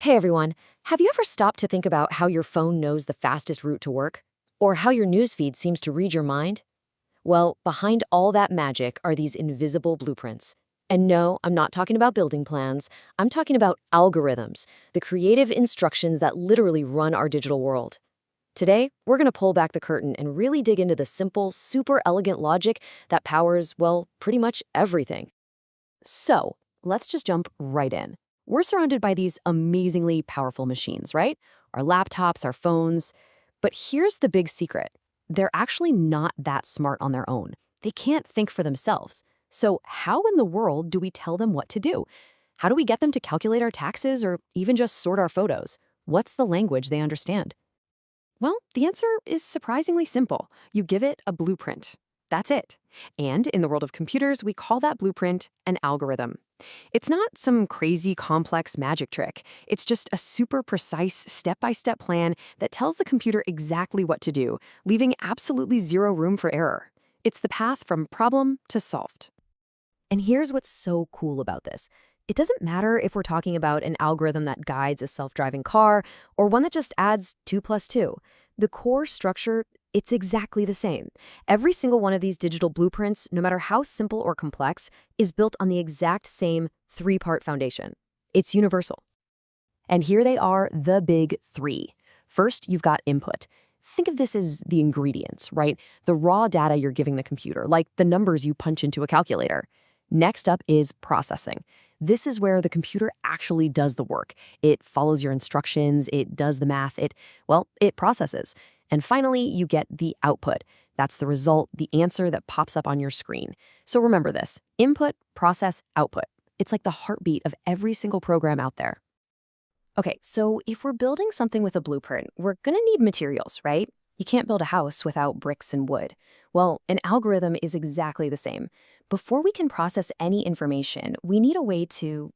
Hey everyone, have you ever stopped to think about how your phone knows the fastest route to work? Or how your newsfeed seems to read your mind? Well, behind all that magic are these invisible blueprints. And no, I'm not talking about building plans. I'm talking about algorithms, the creative instructions that literally run our digital world. Today, we're going to pull back the curtain and really dig into the simple, super elegant logic that powers, well, pretty much everything. So, let's just jump right in. We're surrounded by these amazingly powerful machines, right? Our laptops, our phones. But here's the big secret. They're actually not that smart on their own. They can't think for themselves. So how in the world do we tell them what to do? How do we get them to calculate our taxes or even just sort our photos? What's the language they understand? Well, the answer is surprisingly simple. You give it a blueprint. That's it. And in the world of computers, we call that blueprint an algorithm. It's not some crazy complex magic trick. It's just a super precise step-by-step plan that tells the computer exactly what to do, leaving absolutely zero room for error. It's the path from problem to solved. And here's what's so cool about this. It doesn't matter if we're talking about an algorithm that guides a self-driving car or one that just adds 2 plus 2. The core structure, it's exactly the same. Every single one of these digital blueprints, no matter how simple or complex, is built on the exact same three-part foundation. It's universal. And here they are, the big three. First, you've got input. Think of this as the ingredients, right? The raw data you're giving the computer, like the numbers you punch into a calculator. Next up is processing. This is where the computer actually does the work. It follows your instructions, it does the math, it processes. And finally, you get the output. That's the result, the answer that pops up on your screen. So remember this: input, process, output. It's like the heartbeat of every single program out there. Okay, so if we're building something with a blueprint, we're gonna need materials, right? You can't build a house without bricks and wood. Well, an algorithm is exactly the same. Before we can process any information, we need a way to,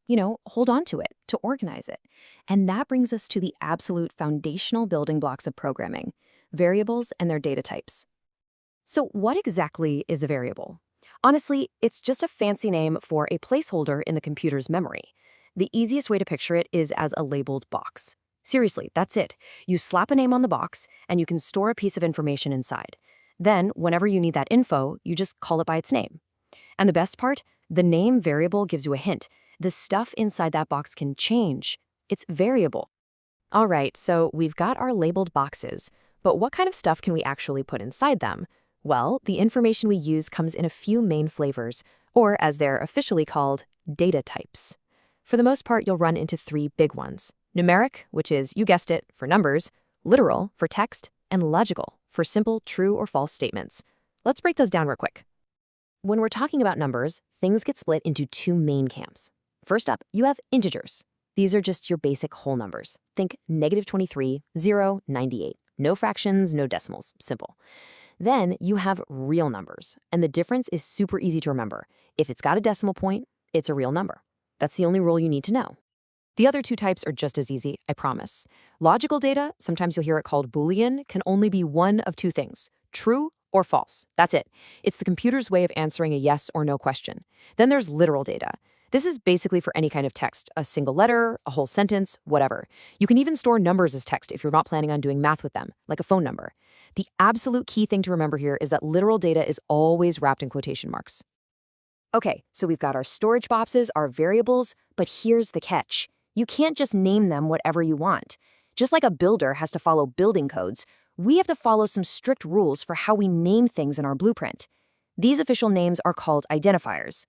hold on to it, to organize it. And that brings us to the absolute foundational building blocks of programming: variables and their data types. So what exactly is a variable? Honestly, it's just a fancy name for a placeholder in the computer's memory. The easiest way to picture it is as a labeled box. Seriously, that's it. You slap a name on the box, and you can store a piece of information inside. Then, whenever you need that info, you just call it by its name. And the best part? The name variable gives you a hint. The stuff inside that box can change. It's variable. All right, so we've got our labeled boxes, but what kind of stuff can we actually put inside them? Well, the information we use comes in a few main flavors, or as they're officially called, data types. For the most part, you'll run into three big ones: numeric, which is, you guessed it, for numbers; literal, for text; and logical, for simple true or false statements. Let's break those down real quick. When we're talking about numbers, things get split into two main camps. First up, you have integers. These are just your basic whole numbers. Think -23, 0, 98. No fractions, no decimals, simple. Then you have real numbers, and the difference is super easy to remember. If it's got a decimal point, it's a real number. That's the only rule you need to know. The other two types are just as easy, I promise. Logical data, sometimes you'll hear it called Boolean, can only be one of two things: true or false. That's it. It's the computer's way of answering a yes or no question. Then there's literal data. This is basically for any kind of text: a single letter, a whole sentence, whatever. You can even store numbers as text if you're not planning on doing math with them, like a phone number. The absolute key thing to remember here is that literal data is always wrapped in quotation marks. Okay, so we've got our storage boxes, our variables, but here's the catch. You can't just name them whatever you want. Just like a builder has to follow building codes, we have to follow some strict rules for how we name things in our blueprint. These official names are called identifiers.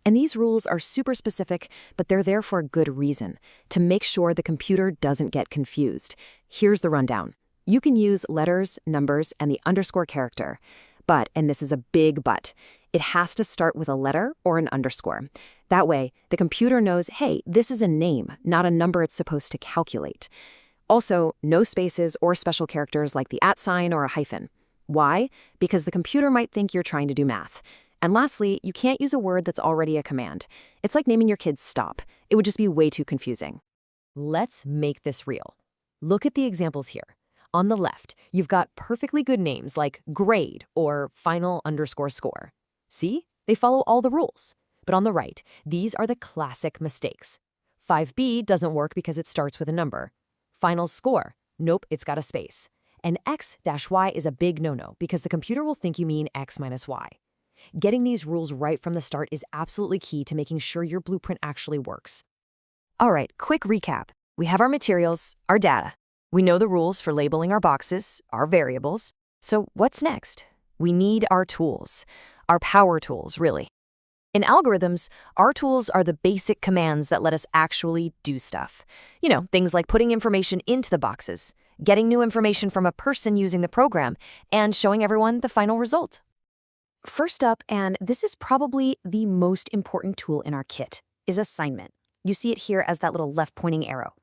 And these rules are super specific, but they're there for a good reason: to make sure the computer doesn't get confused. Here's the rundown. You can use letters, numbers, and the underscore character. But, and this is a big but, it has to start with a letter or an underscore. That way, the computer knows, hey, this is a name, not a number it's supposed to calculate. Also, no spaces or special characters like the @ sign or a hyphen. Why? Because the computer might think you're trying to do math. And lastly, you can't use a word that's already a command. It's like naming your kids stop. It would just be way too confusing. Let's make this real. Look at the examples here. On the left, you've got perfectly good names like grade or final_score. See? They follow all the rules. But on the right, these are the classic mistakes. 5b doesn't work because it starts with a number. Final score. Nope, it's got a space. And x-y is a big no-no because the computer will think you mean x minus y. Getting these rules right from the start is absolutely key to making sure your blueprint actually works. All right, quick recap. We have our materials, our data. We know the rules for labeling our boxes, our variables. So what's next? We need our tools. Our power tools, really. In algorithms, our tools are the basic commands that let us actually do stuff. You know, things like putting information into the boxes, getting new information from a person using the program, and showing everyone the final result. First up, and this is probably the most important tool in our kit, is assignment. You see it here as that little left-pointing arrow.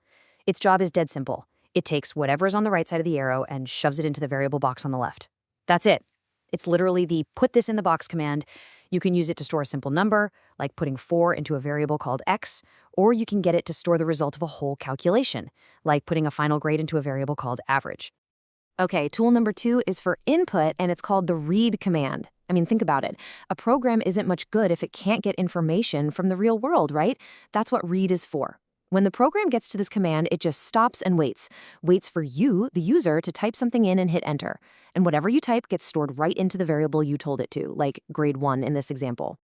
Its job is dead simple. It takes whatever's on the right side of the arrow and shoves it into the variable box on the left. That's it. It's literally the put this in the box command. You can use it to store a simple number, like putting 4 into a variable called x, or you can get it to store the result of a whole calculation, like putting a final grade into a variable called average. Okay, tool number 2 is for input, and it's called the read command. I mean, think about it. A program isn't much good if it can't get information from the real world, right? That's what read is for. When the program gets to this command, it just stops and waits for you, the user, to type something in and hit enter. And whatever you type gets stored right into the variable you told it to, like grade 1 in this example.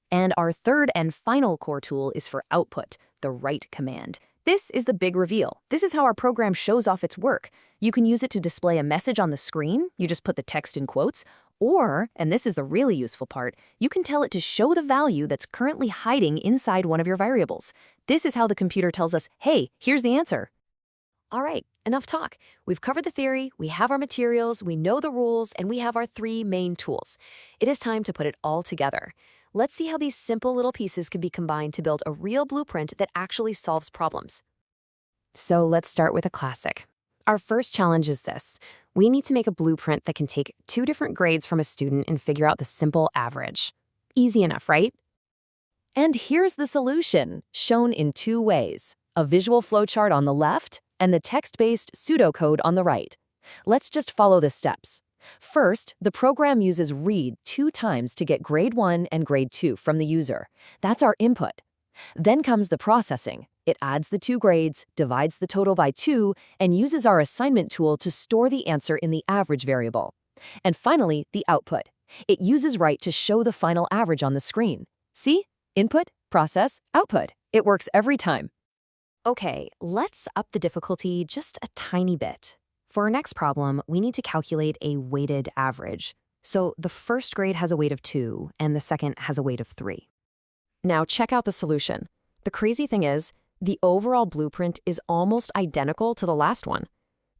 And our third and final core tool is for output, the write command. This is the big reveal. This is how our program shows off its work. You can use it to display a message on the screen. You just put the text in quotes. Or, and this is the really useful part, you can tell it to show the value that's currently hiding inside one of your variables. This is how the computer tells us, hey, here's the answer. All right, enough talk. We've covered the theory, we have our materials, we know the rules, and we have our 3 main tools. It is time to put it all together. Let's see how these simple little pieces can be combined to build a real blueprint that actually solves problems. So let's start with a classic. Our first challenge is this. We need to make a blueprint that can take 2 different grades from a student and figure out the simple average. Easy enough, right? And here's the solution, shown in 2 ways. A visual flowchart on the left and the text-based pseudocode on the right. Let's just follow the steps. First, the program uses read 2 times to get grade 1 and grade 2 from the user. That's our input. Then comes the processing. It adds the 2 grades, divides the total by 2, and uses our assignment tool to store the answer in the average variable. And finally, the output. It uses write to show the final average on the screen. See? Input, process, output. It works every time. Okay, let's up the difficulty just a tiny bit. For our next problem, we need to calculate a weighted average. So the first grade has a weight of 2, and the second has a weight of 3. Now check out the solution. The crazy thing is, the overall blueprint is almost identical to the last one.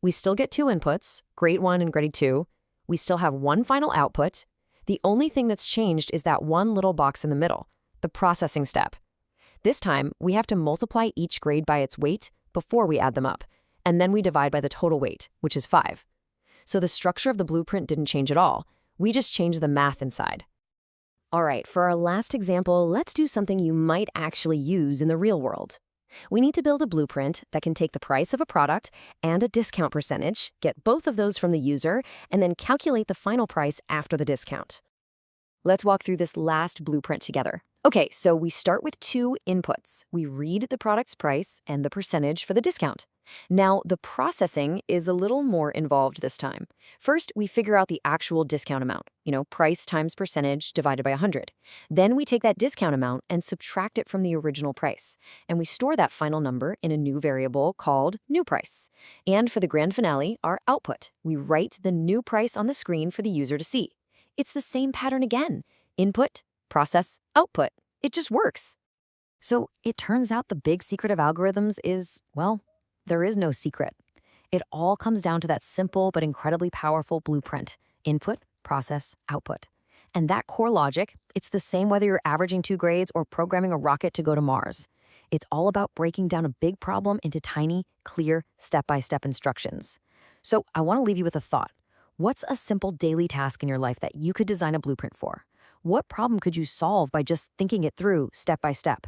We still get 2 inputs, grade 1 and grade 2. We still have 1 final output. The only thing that's changed is that one little box in the middle, the processing step. This time, we have to multiply each grade by its weight before we add them up, and then we divide by the total weight, which is 5. So the structure of the blueprint didn't change at all. We just changed the math inside. All right, for our last example, let's do something you might actually use in the real world. We need to build a blueprint that can take the price of a product and a discount percentage, get both of those from the user, and then calculate the final price after the discount. Let's walk through this last blueprint together. Okay, so we start with 2 inputs. We read the product's price and the percentage for the discount. Now, the processing is a little more involved this time. First, we figure out the actual discount amount, price times percentage divided by 100. Then we take that discount amount and subtract it from the original price. And we store that final number in a new variable called new price. And for the grand finale, our output. We write the new price on the screen for the user to see. It's the same pattern again. Input, process, output. It just works. So it turns out the big secret of algorithms is, well, there is no secret. It all comes down to that simple but incredibly powerful blueprint. Input, process, output. And that core logic, it's the same whether you're averaging 2 grades or programming a rocket to go to Mars. It's all about breaking down a big problem into tiny, clear, step-by-step instructions. So I want to leave you with a thought. What's a simple daily task in your life that you could design a blueprint for? What problem could you solve by just thinking it through step by step?